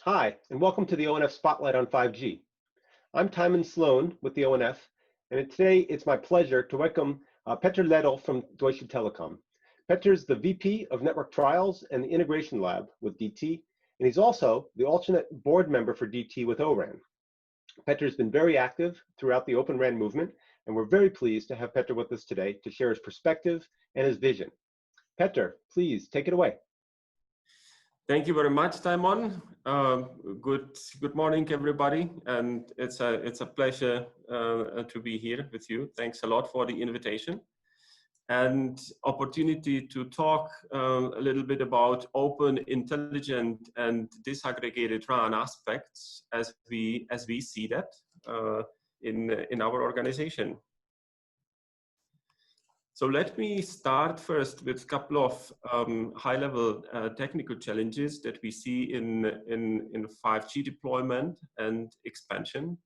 Hi, and welcome to the ONF Spotlight on 5G. I'm Timon Sloane with the ONF, and today it's my pleasure to welcome Petr Lédl from Deutsche Telekom. Petr is the VP of Network Trials and the Integration Lab with DT, and he's also the alternate board member for DT with ORAN. Petr has been very active throughout the Open RAN movement, and we're very pleased to have Petr with us today to share his perspective and his vision. Petr, please take it away. Thank you very much, Timon. Good morning, everybody, and it's a pleasure to be here with you. Thanks a lot for the invitation and opportunity to talk a little bit about open, intelligent, and disaggregated RAN aspects as we see that in our organization. So let me start first with a couple of high-level technical challenges that we see in 5G deployment and expansion.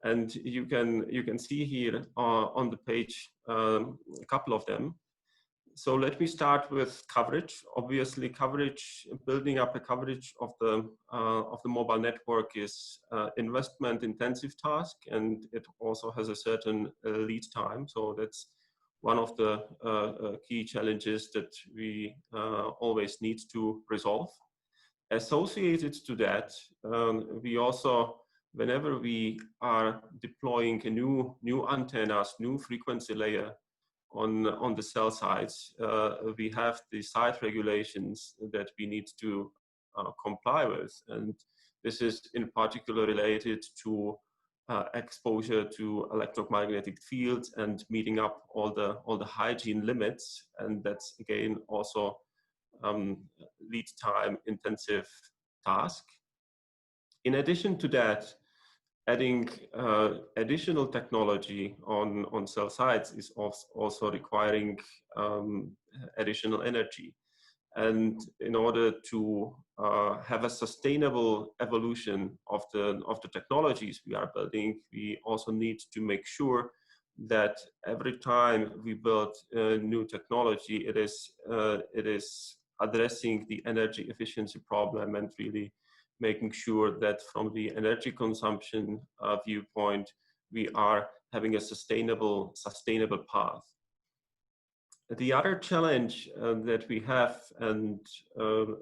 And you can see here on the page a couple of them. So let me start with coverage. Obviously, building up a coverage of the mobile network is investment-intensive task, and it also has a certain lead time. So that's one of the key challenges that we always need to resolve. Associated to that, we also, whenever we are deploying a new antennas, new frequency layer on the cell sites, we have the site regulations that we need to comply with, and this is in particular related to exposure to electromagnetic fields and meeting up all the hygiene limits, and that's again also lead time intensive task. In addition to that, adding additional technology on cell sites is also requiring additional energy. And in order to have a sustainable evolution of the technologies we are building, we also need to make sure that every time we build new technology, it is addressing the energy efficiency problem and really making sure that from the energy consumption viewpoint, we are having a sustainable path. The other challenge that we have, and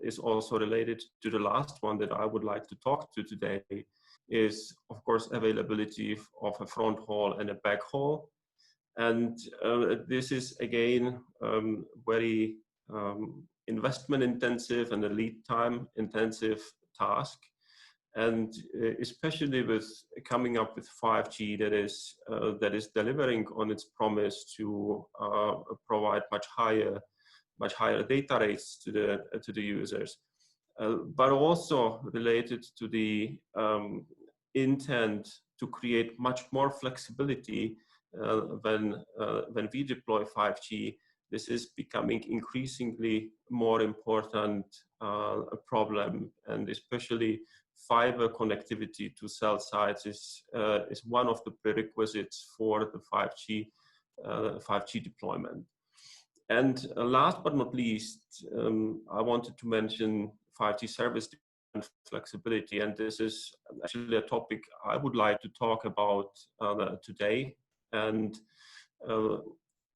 is also related to the last one that I would like to talk to today, is of course availability of a front haul and a back haul. And this is again very investment intensive and a lead time intensive task. And especially with coming up with 5G that is delivering on its promise to provide much higher data rates to the users, but also related to the intent to create much more flexibility when we deploy 5G. This is becoming increasingly more important problem, and especially fiber connectivity to cell sites is one of the prerequisites for the 5G deployment. And last but not least, I wanted to mention 5G service and flexibility, and this is actually a topic I would like to talk about today. And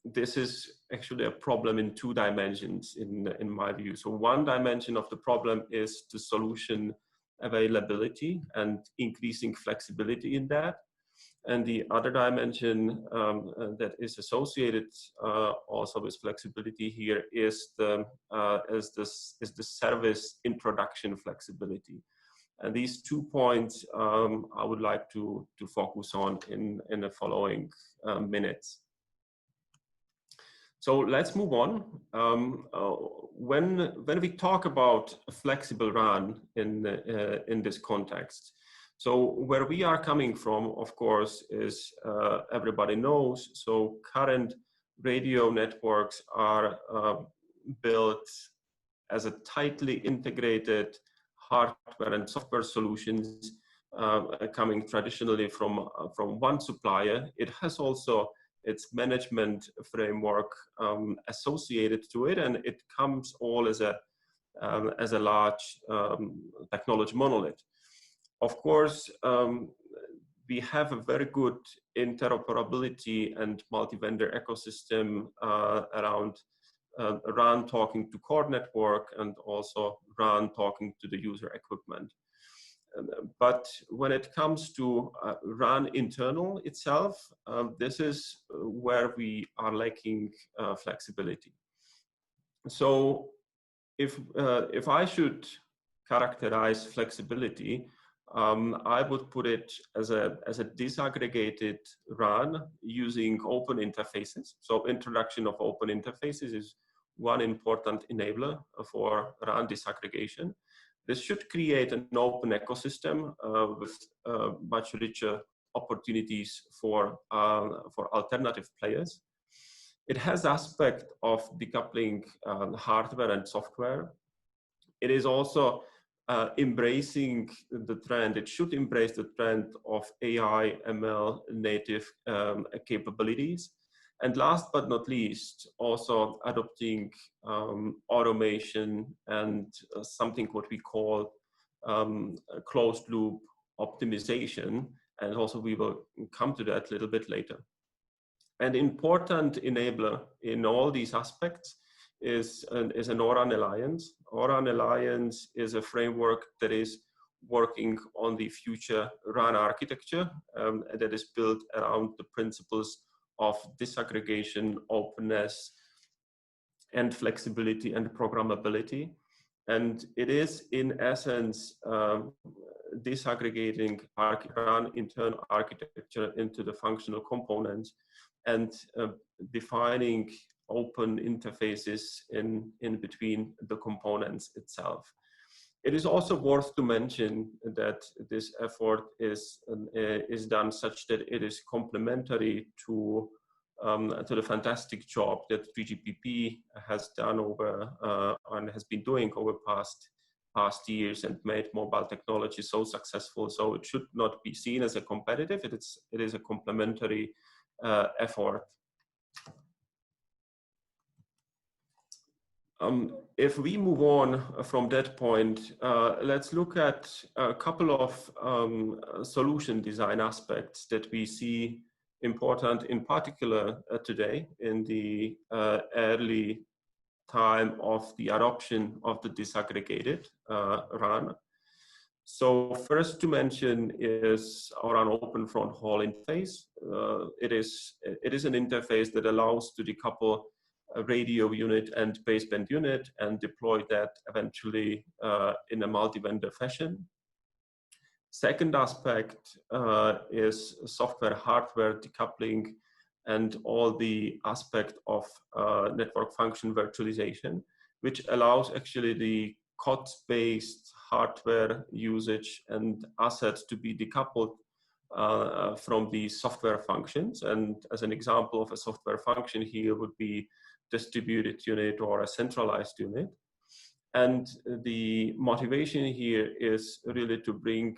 this is actually a problem in two dimensions in my view. So one dimension of the problem is the solution availability and increasing flexibility in that. And the other dimension that is associated also with flexibility here is the service introduction flexibility. And these 2 points I would like to focus on in the following minutes. So let's move on. When we talk about a flexible RAN in this context, so where we are coming from, of course, is everybody knows. So current radio networks are built as a tightly integrated hardware and software solutions coming traditionally from one supplier. It has also its management framework associated to it, and it comes all as a as a large technology monolith. Of course, we have a very good interoperability and multi-vendor ecosystem around RAN talking to core network and also RAN talking to the user equipment. But when it comes to RAN internal itself, this is where we are lacking flexibility. So if I should characterize flexibility, I would put it as a disaggregated RAN using open interfaces. So introduction of open interfaces is one important enabler for RAN disaggregation. This should create an open ecosystem with much richer opportunities for alternative players. It has aspect of decoupling hardware and software. It is also embracing the trend. It should embrace the trend of AI, ML native capabilities. And last but not least, also adopting automation and something what we call closed loop optimization. And also we will come to that a little bit later. An important enabler in all these aspects is an O-RAN alliance. O-RAN alliance is a framework that is working on the future RAN architecture that is built around the principles of disaggregation, openness, and flexibility and programmability. And it is in essence disaggregating RAN internal architecture into the functional components and defining open interfaces in between the components itself. It is also worth to mention that this effort is done such that it is complementary to the fantastic job that 3GPP has done over and has been doing over past years and made mobile technology so successful. So it should not be seen as a competitive. It is a complementary effort. If we move on from that point, let's look at a couple of solution design aspects that we see important, in particular today in the early time of the adoption of the disaggregated RAN. So first to mention is our open front haul interface. It is an interface that allows to decouple a radio unit and baseband unit and deploy that eventually in a multi-vendor fashion. Second aspect is software hardware decoupling and all the aspect of network function virtualization, which allows actually the COTS-based hardware usage and assets to be decoupled from the software functions. And as an example of a software function here would be distributed unit or a centralized unit. And the motivation here is really to bring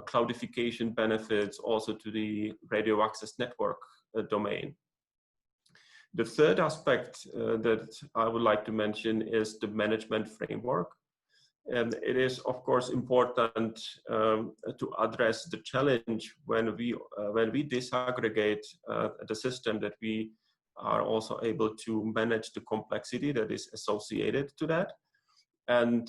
cloudification benefits also to the radio access network domain. The third aspect that I would like to mention is the management framework. And it is, of course, important to address the challenge when we disaggregate the system, that we are also able to manage the complexity that is associated to that, and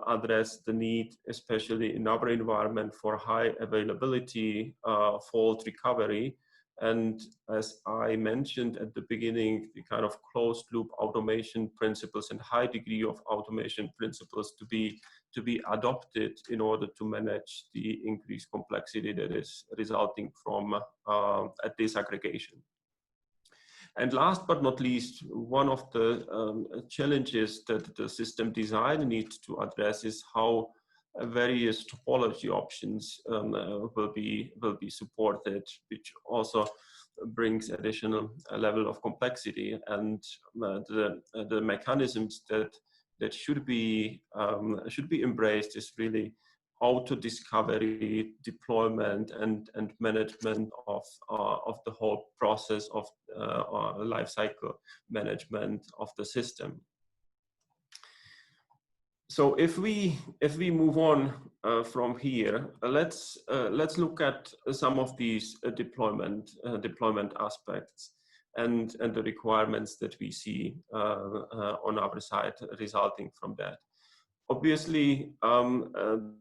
address the need, especially in our environment, for high availability, fault recovery. And as I mentioned at the beginning, the kind of closed loop automation principles and high degree of automation principles to be adopted in order to manage the increased complexity that is resulting from a disaggregation. And last but not least, one of the challenges that the system design needs to address is how various topology options will be supported, which also brings additional level of complexity. And the mechanisms that should be embraced is really auto discovery, deployment, and management of the whole process of life cycle management of the system. So if we move on from here, let's look at some of these deployment aspects and the requirements that we see on our side resulting from that. Obviously, the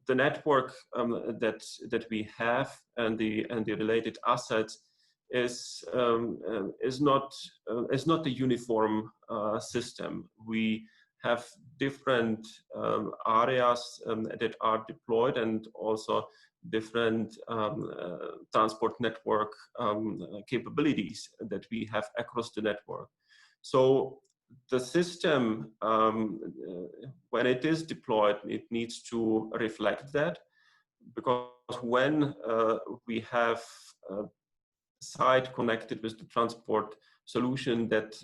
network that we have and the related assets is not a uniform system. We have different areas that are deployed, and also different transport network capabilities that we have across the network. So the system, when it is deployed, it needs to reflect that, because when we have site connected with the transport solution that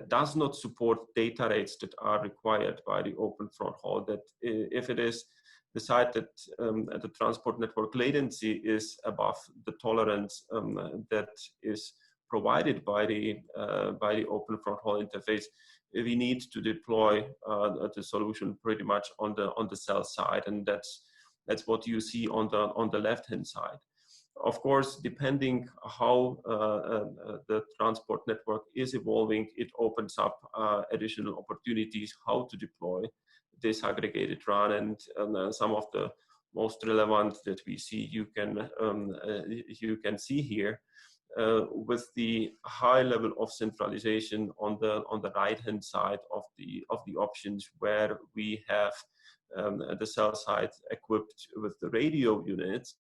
does not support data rates that are required by the open front haul, that if it is the site that the transport network latency is above the tolerance that is provided by the open front haul interface, we need to deploy the solution pretty much on the cell side, and that's what you see on the left hand side. Of course, depending how the transport network is evolving, it opens up additional opportunities how to deploy disaggregated RAN, and some of the most relevant that we see you can see here with the high level of centralization on the right hand side of the options, where we have the cell site equipped with the radio units.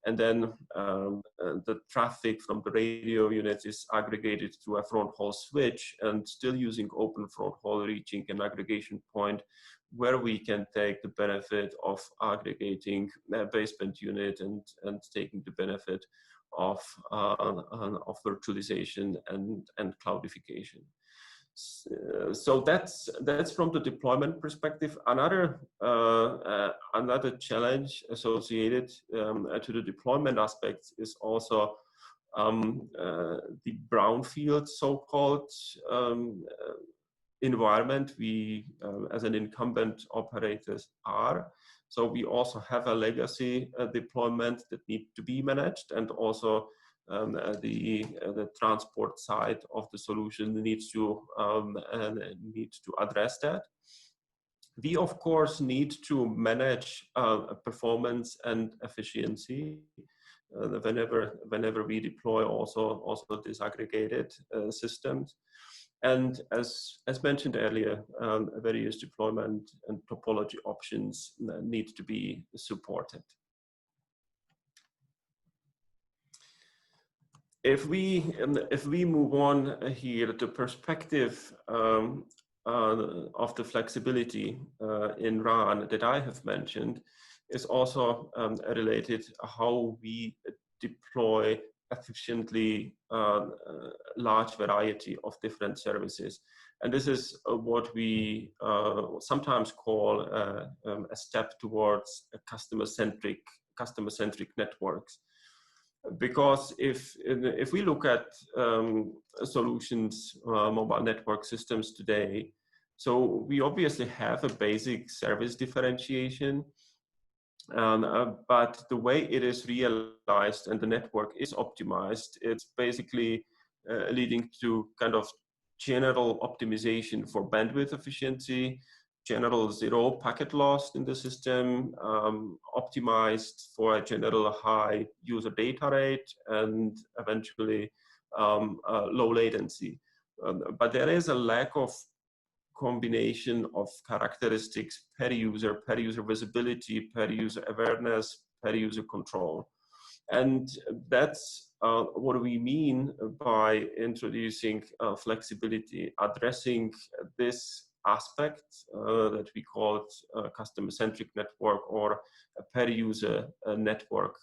And then the traffic from the radio units is aggregated to a front haul switch, and still using open front haul, reaching an aggregation point where we can take the benefit of aggregating a baseband unit and taking the benefit of virtualization and cloudification. So that's from the deployment perspective. Another challenge associated to the deployment aspects is also the brownfield so-called environment we as an incumbent operators are. So we also have a legacy deployment that need to be managed, and also the transport side of the solution needs to address that. We of course need to manage performance and efficiency whenever we deploy also disaggregated systems. And as mentioned earlier, various deployment and topology options need to be supported. If we move on here, the perspective of the flexibility in RAN that I have mentioned is also related how we deploy efficiently large variety of different services. And this is what we sometimes call a step towards a customer-centric networks. Because if we look at solutions, mobile network systems today, so we obviously have a basic service differentiation, but the way it is realized and the network is optimized, it's basically leading to kind of general optimization for bandwidth efficiency, general zero packet loss in the system, optimized for a general high user data rate, and eventually low latency. But there is a lack of combination of characteristics per user visibility, per user awareness, per user control. And that's what we mean by introducing flexibility, addressing this aspect that we call it customer-centric network, or a per user network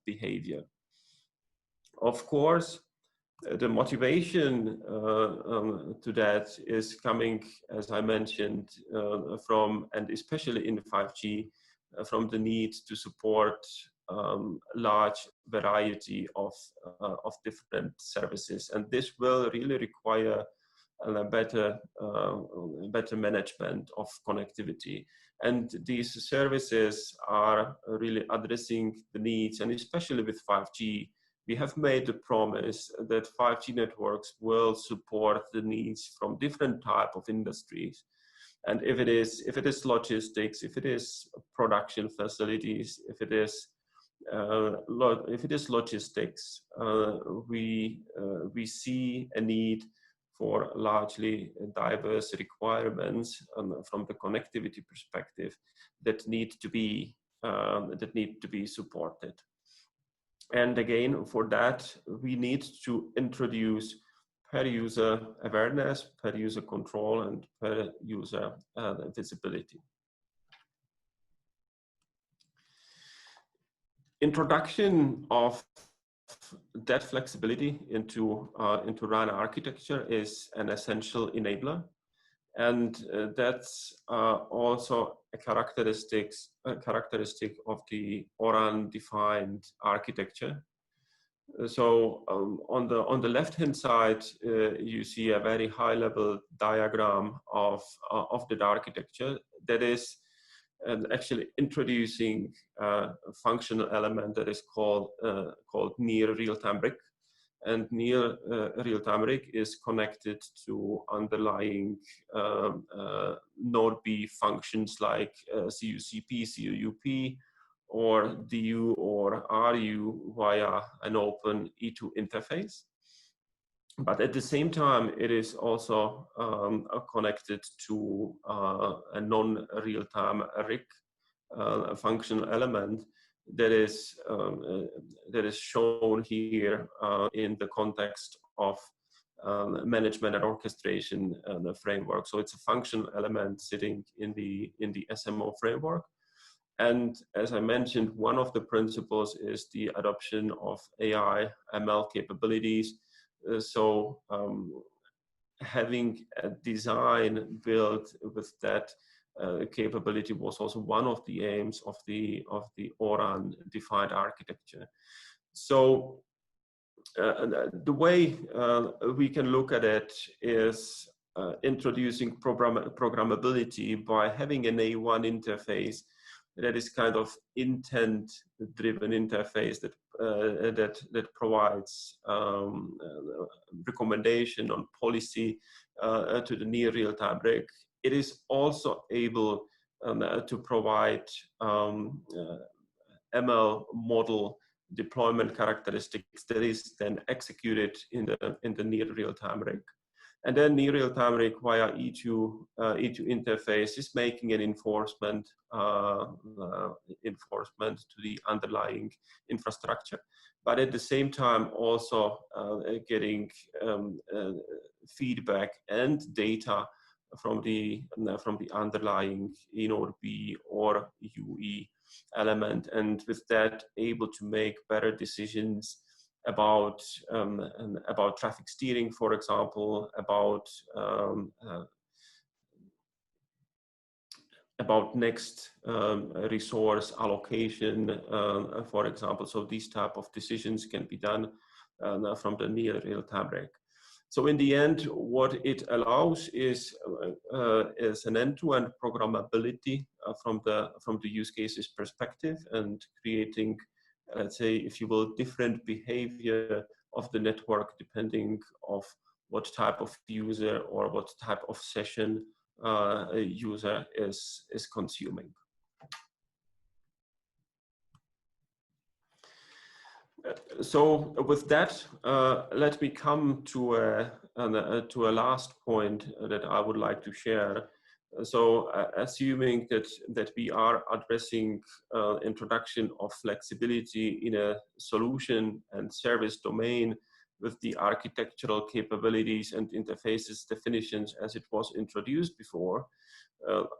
behavior. Of course, the motivation to that is coming, as I mentioned, from, and especially in 5G, from the need to support large variety of different services. And this will really require and a better management of connectivity. And these services are really addressing the needs, and especially with 5G, we have made the promise that 5G networks will support the needs from different type of industries. And if it is logistics, if it is production facilities, if it is logistics, we see a need for largely diverse requirements from the connectivity perspective that need to be supported. And again, for that, we need to introduce per user awareness, per user control, and per user visibility. Introduction of that flexibility into RAN architecture is an essential enabler, and that's also a characteristic of the ORAN defined architecture. So on the left-hand side, you see a very high-level diagram of the architecture that is actually introducing a functional element that is called near real-time RIC. And near real-time RIC is connected to underlying Node B functions like CUCP, CUUP, or DU or RU via an open E2 interface. But at the same time, it is also connected to a non-real-time RIC functional element that is shown here in the context of management and orchestration framework. So it's a functional element sitting in the SMO framework. And as I mentioned, one of the principles is the adoption of AI ML capabilities. So having a design built with that capability was also one of the aims of the ORAN defined architecture. So the way we can look at it is introducing programmability by having an A1 interface that is kind of intent-driven interface that provides recommendation on policy to the near real-time RIC. It is also able to provide ML model deployment characteristics that is then executed in the near real-time RIC. And then near real-time RIC via E2 interface is making an enforcement to the underlying infrastructure, but at the same time also getting feedback and data from the underlying Node B or UE element, and with that able to make better decisions about traffic steering, for example, about next resource allocation, for example. So these type of decisions can be done from the near real-time RIC. So in the end, what it allows is an end-to-end programmability from the use cases perspective, and creating, let's say, if you will, different behavior of the network depending of what type of user or what type of session a user is consuming. So with that, let me come to a last point that I would like to share. So assuming that we are addressing introduction of flexibility in a solution and service domain with the architectural capabilities and interfaces definitions as it was introduced before,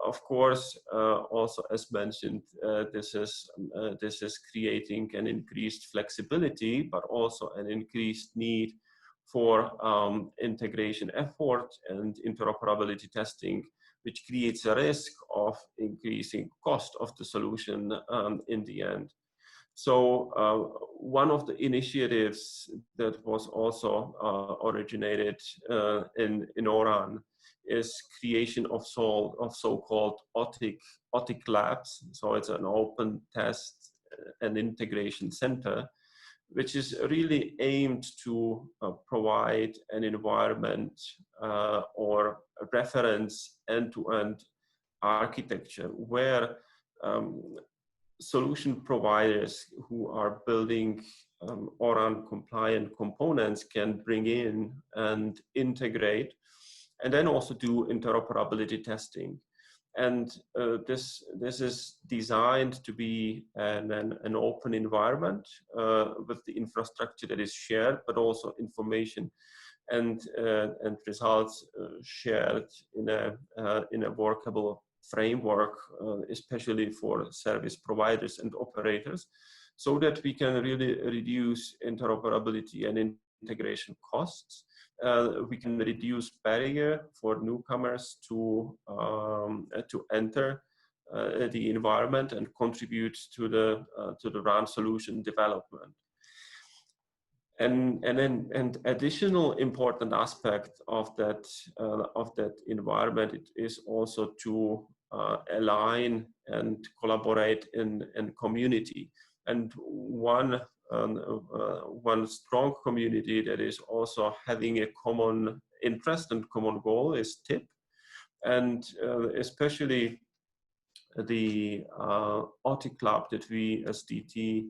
of course, also as mentioned, this is creating an increased flexibility, but also an increased need for integration effort and interoperability testing, which creates a risk of increasing cost of the solution in the end. So one of the initiatives that was also originated in Oran is creation of so-called Otrik labs. So it's an open test and integration center, which is really aimed to provide an environment or a reference end-to-end architecture where solution providers who are building Oran compliant components can bring in and integrate, and then also do interoperability testing. And this is designed to be an open environment with the infrastructure that is shared, but also information and results shared in a workable framework, especially for service providers and operators, so that we can really reduce interoperability and integration costs. We can reduce barrier for newcomers to enter the environment and contribute to the RAN solution development. And additional important aspect of that environment is also to align and collaborate in community. And one strong community that is also having a common interest and common goal is TIP, and especially the Otrik Club that we as DT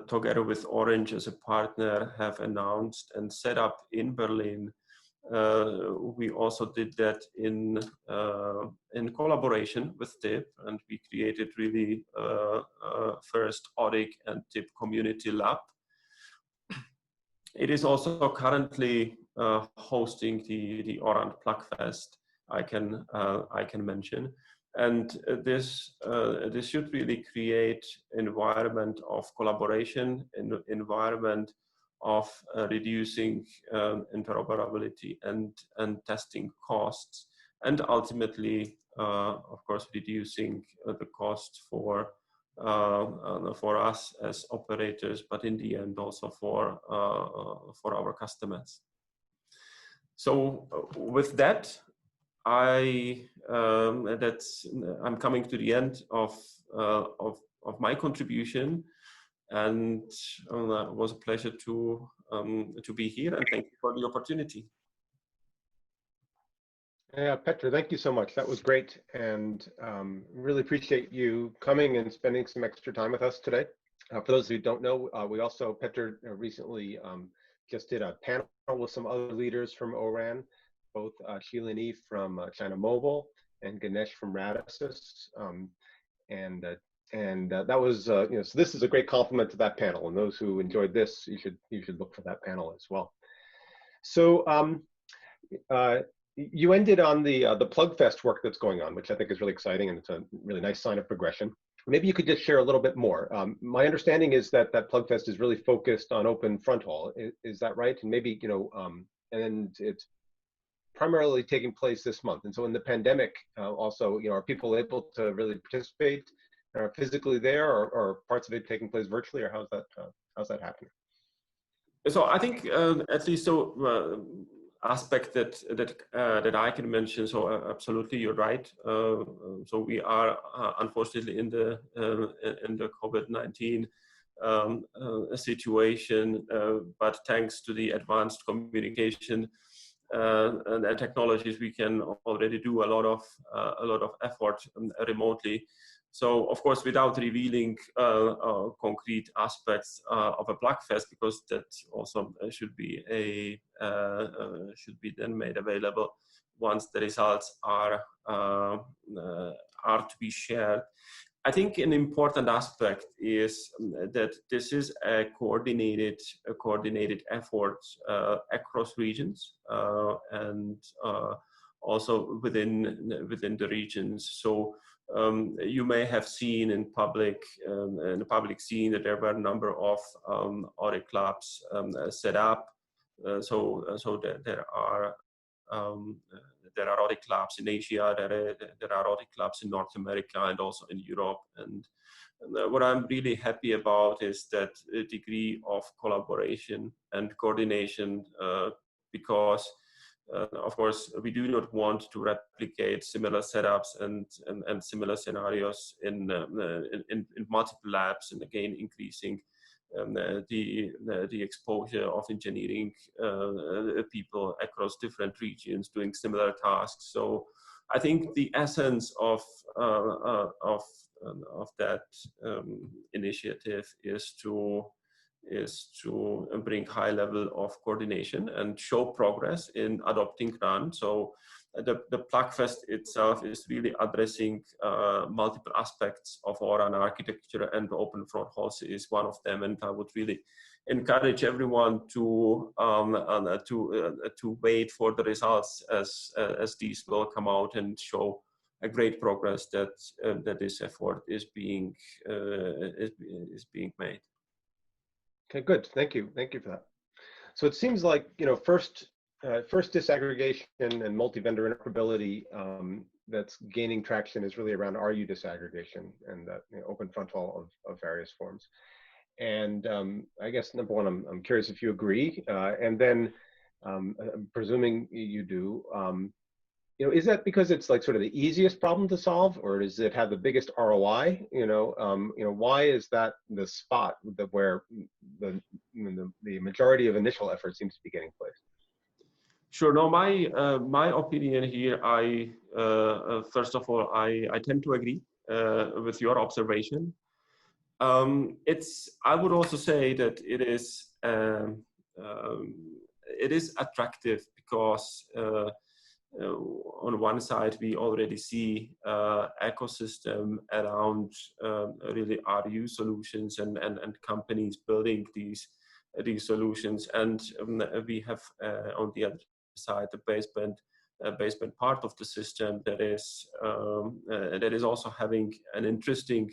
together with Orange as a partner have announced and set up in Berlin. We also did that in collaboration with TIP, and we created really first Otrik and TIP community lab. It is also currently hosting the Oran Plugfest. I can mention, and this should really create environment of collaboration, an environment of reducing interoperability and testing costs, and ultimately, of course, reducing the cost for us as operators, but in the end also for our customers. So with that, I'm coming to the end of my contribution, and it was a pleasure to be here, and thank you for the opportunity. Yeah, Petr, thank you so much. That was great, and really appreciate you coming and spending some extra time with us today. For those who don't know, we also, Petr recently just did a panel with some other leaders from ORAN, both Sheila and Eve from China Mobile and Ganesh from Radisys, and that was so this is a great compliment to that panel, and those who enjoyed this, you should look for that panel as well. So you ended on the Plugfest work that's going on, which I think is really exciting, and it's a really nice sign of progression. Maybe you could just share a little bit more. My understanding is that Plugfest is really focused on open front haul. Is that right? And maybe and it's primarily taking place this month. And so in the pandemic, also, are people able to really participate physically there, or parts of it taking place virtually, or how's that happening? So I think at least aspect that I can mention. So absolutely, you're right. So we are unfortunately in the COVID-19 situation, but thanks to the advanced communication and technologies, we can already do a lot of effort remotely. So of course, without revealing concrete aspects of a Plugfest, because that also should be then made available once the results are to be shared. I think an important aspect is that this is a coordinated effort across regions and also within the regions. So you may have seen in the public scene that there were a number of Otrik clubs set up. So there are Otrik clubs in Asia, there are Otrik clubs in North America and also in Europe, and what I'm really happy about is that degree of collaboration and coordination, because of course, we do not want to replicate similar setups and similar scenarios in multiple labs, and again increasing the exposure of engineering people across different regions doing similar tasks. So I think the essence of that initiative is to bring high level of coordination and show progress in adopting RAN. So the Plugfest itself is really addressing multiple aspects of our RAN architecture, and the open front halls is one of them. And I would really encourage everyone to wait for the results as these will come out and show a great progress that this effort is being made. Okay, good. Thank you. Thank you for that. So it seems like, first disaggregation and multi-vendor interoperability that's gaining traction is really around RU disaggregation and that open frontal of various forms. And I guess number one, I'm curious if you agree, and then I'm presuming you do. Is that because it's like sort of the easiest problem to solve, or does it have the biggest ROI? Why is that the spot where the majority of initial effort seems to be getting placed? Sure. No, my opinion here, first of all, I tend to agree with your observation. I would also say that it is attractive because on one side we already see ecosystem around really RU solutions and companies building these solutions, and we have on the other side the baseband part of the system that is also having an interesting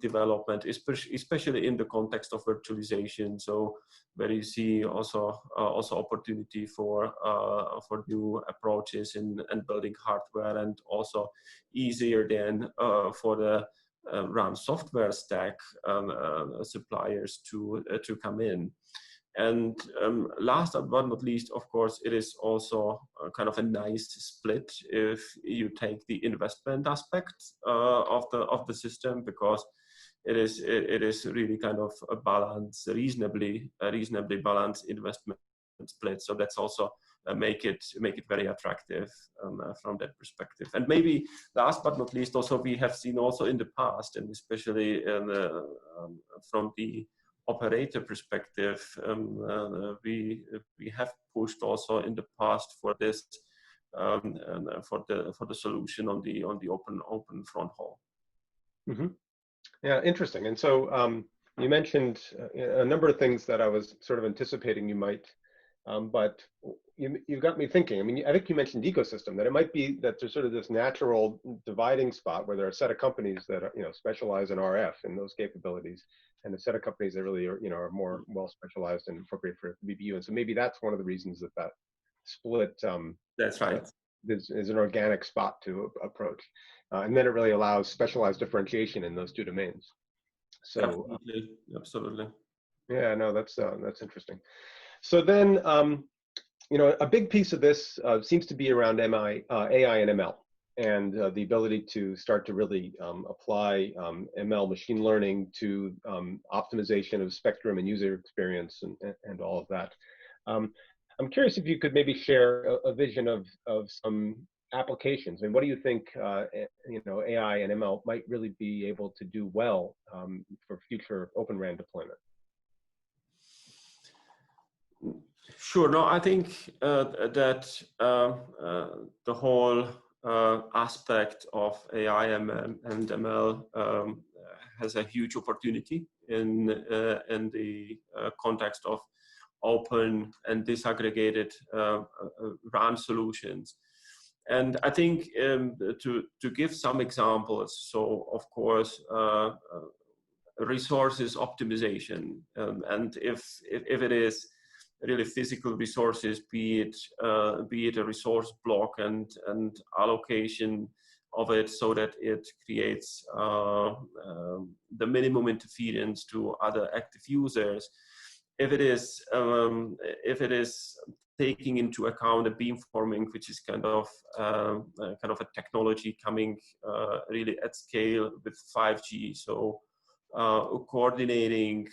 development, especially in the context of virtualization. So where you see also opportunity for new approaches in building hardware, and also easier than for the RAN software stack suppliers to come in. And last but not least, of course, it is also kind of a nice split if you take the investment aspect of the system, because it is really kind of a reasonably balanced investment split. So that's also make it very attractive from that perspective. And maybe last but not least, also we have seen also in the past, and especially from the operator perspective, we have pushed also in the past for this for the solution on the open front haul. Mm-hmm. Yeah, interesting. And so you mentioned a number of things that I was sort of anticipating you might, but you got me thinking. I mean, I think you mentioned ecosystem, that it might be that there's sort of this natural dividing spot where there are a set of companies that specialize in RF and those capabilities, and a set of companies that really are more well specialized and appropriate for BBU. And so maybe that's one of the reasons that split. That's right. Is an organic spot to approach, and then it really allows specialized differentiation in those two domains. So absolutely. Yeah, no, that's interesting. So then, a big piece of this seems to be around AI and ML, and the ability to start to really apply ML machine learning to optimization of spectrum and user experience and all of that. I'm curious if you could maybe share a vision of some applications. I mean, what do you think AI and ML might really be able to do well for future Open RAN deployment? Sure. No, I think that the whole aspect of AI and ML has a huge opportunity in the context of open and disaggregated RAN solutions. And I think to give some examples, so of course resources optimization, and if it is really physical resources, be it a resource block and allocation of it so that it creates the minimum interference to other active users. If it is taking into account the beamforming, which is kind of a technology coming really at scale with 5G, so coordinating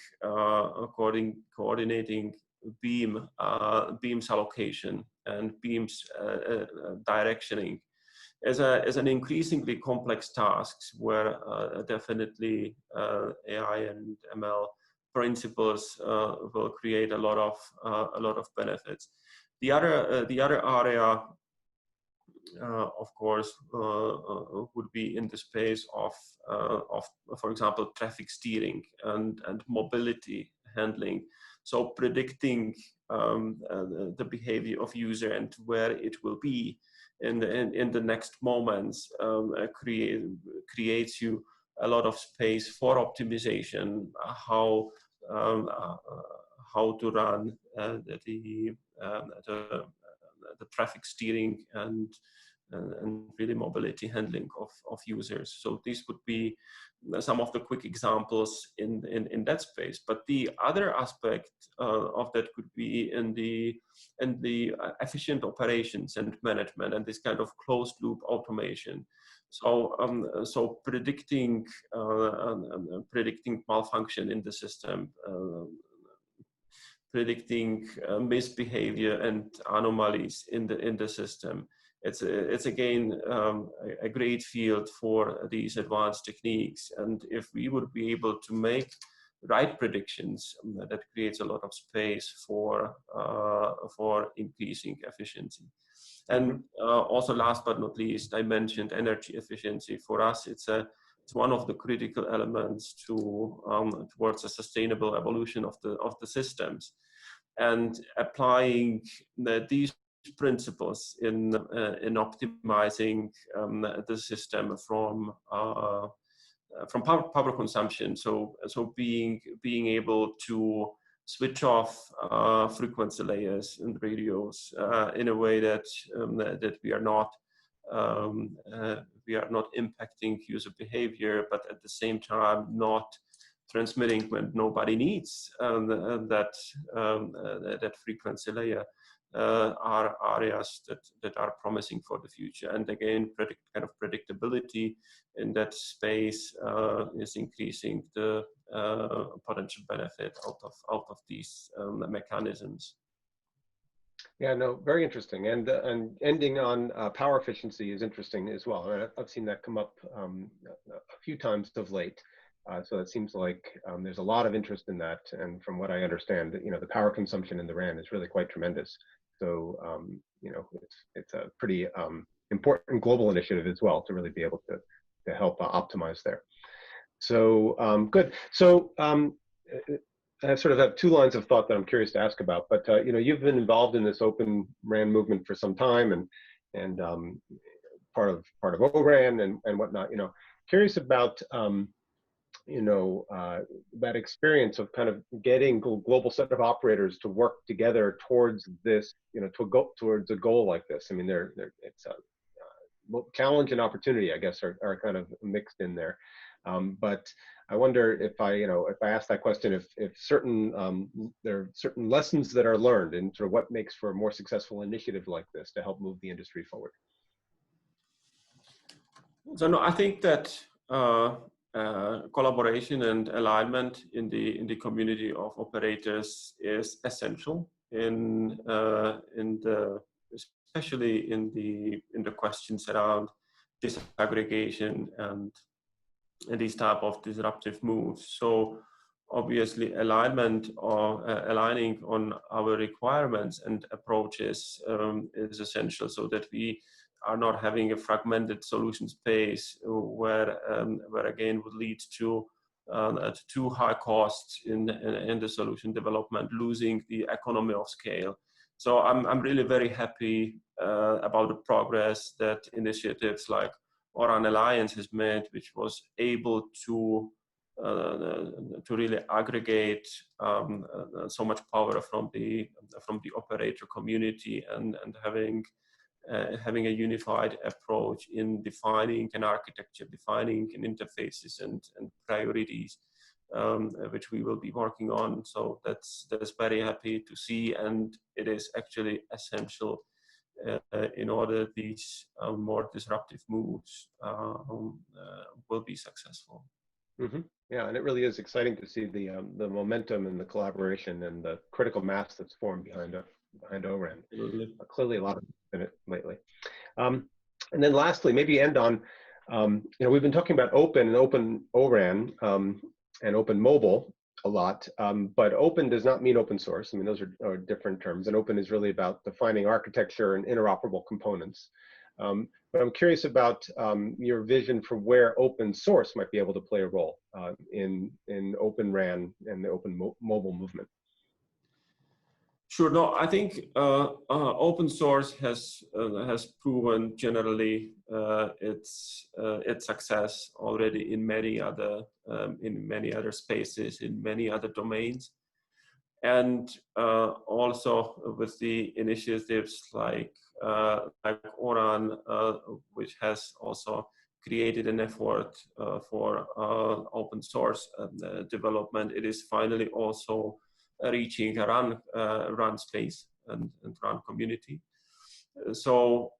beams allocation and beams directioning as an increasingly complex task, where definitely AI and ML principles will create a lot of benefits. The other area, of course, would be in the space of, for example, traffic steering and mobility handling. So predicting the behavior of user and where it will be in the next moments creates you a lot of space for optimization. How to run the traffic steering and really mobility handling of users. So these would be some of the quick examples in that space. But the other aspect of that could be in the efficient operations and management and this kind of closed loop automation. So predicting malfunction in the system, predicting misbehavior and anomalies in the system. It's again a great field for these advanced techniques, and if we would be able to make right predictions, that creates a lot of space for increasing efficiency. And also, last but not least, I mentioned energy efficiency. For us, it's one of the critical elements towards a sustainable evolution of the systems, and applying these principles in optimizing the system from power consumption. So being able to switch off frequency layers and radios in a way that we are not impacting user behavior, but at the same time not transmitting when nobody needs that frequency layer, are areas that are promising for the future. And again, kind of predictability in that space is increasing the potential benefit out of these mechanisms. Yeah, no, very interesting. And ending on power efficiency is interesting as well. I've seen that come up a few times of late. So it seems like there's a lot of interest in that. And from what I understand, the power consumption in the RAN is really quite tremendous. So, it's a pretty important global initiative as well to really be able to help optimize there. So good. So I sort of have two lines of thought that I'm curious to ask about. But you've been involved in this Open RAN movement for some time, and part of ORAN and whatnot. Curious about that experience of kind of getting global set of operators to work together towards this, towards a goal like this. I mean, it's a challenge and opportunity, I guess, are kind of mixed in there. But I wonder if I ask that question, if there are certain lessons that are learned and sort of what makes for a more successful initiative like this to help move the industry forward. So no, I think that collaboration and alignment in the community of operators is essential especially in the questions around disaggregation and these type of disruptive moves. So obviously alignment or aligning on our requirements and approaches is essential, so that we are not having a fragmented solution space where again would lead to too high costs in the solution development, losing the economy of scale. So I'm really very happy about the progress that initiatives like ORAN Alliance has made, which was able to really aggregate so much power from the operator community and having having a unified approach in defining an architecture, defining an interfaces and priorities, which we will be working on. So that's very happy to see, and it is actually essential in order these more disruptive moves will be successful. Mm-hmm. Yeah, and it really is exciting to see the momentum and the collaboration and the critical mass that's formed behind ORAN. Clearly, a lot of in it lately. And then lastly, maybe end on, we've been talking about open and open ORAN and open mobile a lot, but open does not mean open source. I mean, those are different terms, and open is really about defining architecture and interoperable components. But I'm curious about your vision for where open source might be able to play a role in Open RAN and the open mobile movement. Sure. No, I think open source has proven generally its success already in many other spaces, in many other domains, and also with the initiatives like ORAN, which has also created an effort for open source development. It is finally also reaching a run space and run community. So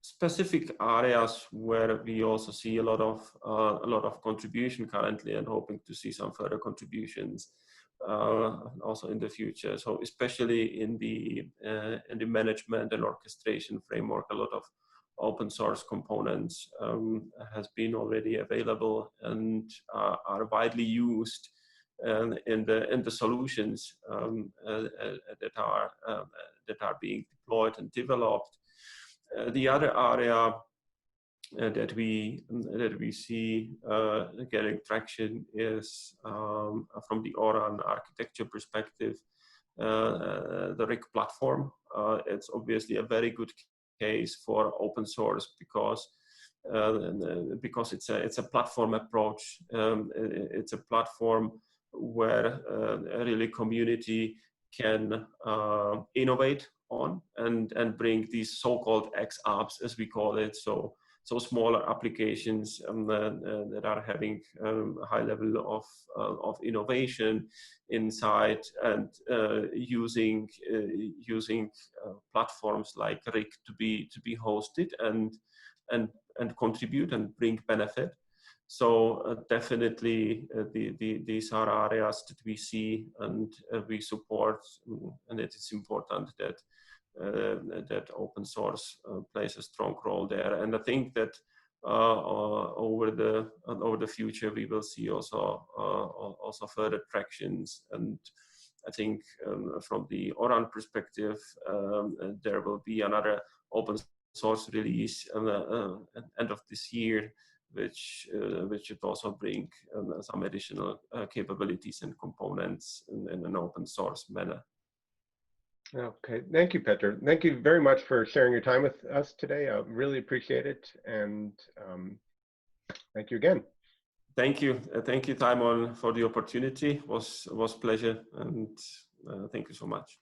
specific areas where we also see a lot of contribution currently, and hoping to see some further contributions also in the future. So especially in the management and orchestration framework, a lot of open source components has been already available and are widely used in the solutions that are being deployed and developed. The other area that we see getting traction is from the ORAN architecture perspective, the RIC platform. It's obviously a very good case for open source because it's a platform approach. It's a platform where really community can innovate on and bring these so-called X apps, as we call it. So smaller applications that are having a high level of innovation inside, and using platforms like RIC to be hosted and contribute and bring benefit. So definitely these are areas that we see and we support, and it is important that that open source plays a strong role there. And I think that over the future we will see also further tractions. And I think from the ORAN perspective, there will be another open source release at the end of this year, which should also bring some additional capabilities and components in an open source manner. Okay, thank you, Petr. Thank you very much for sharing your time with us today. I really appreciate it, and thank you again. Thank you, Timon, for the opportunity. It was a pleasure, and thank you so much.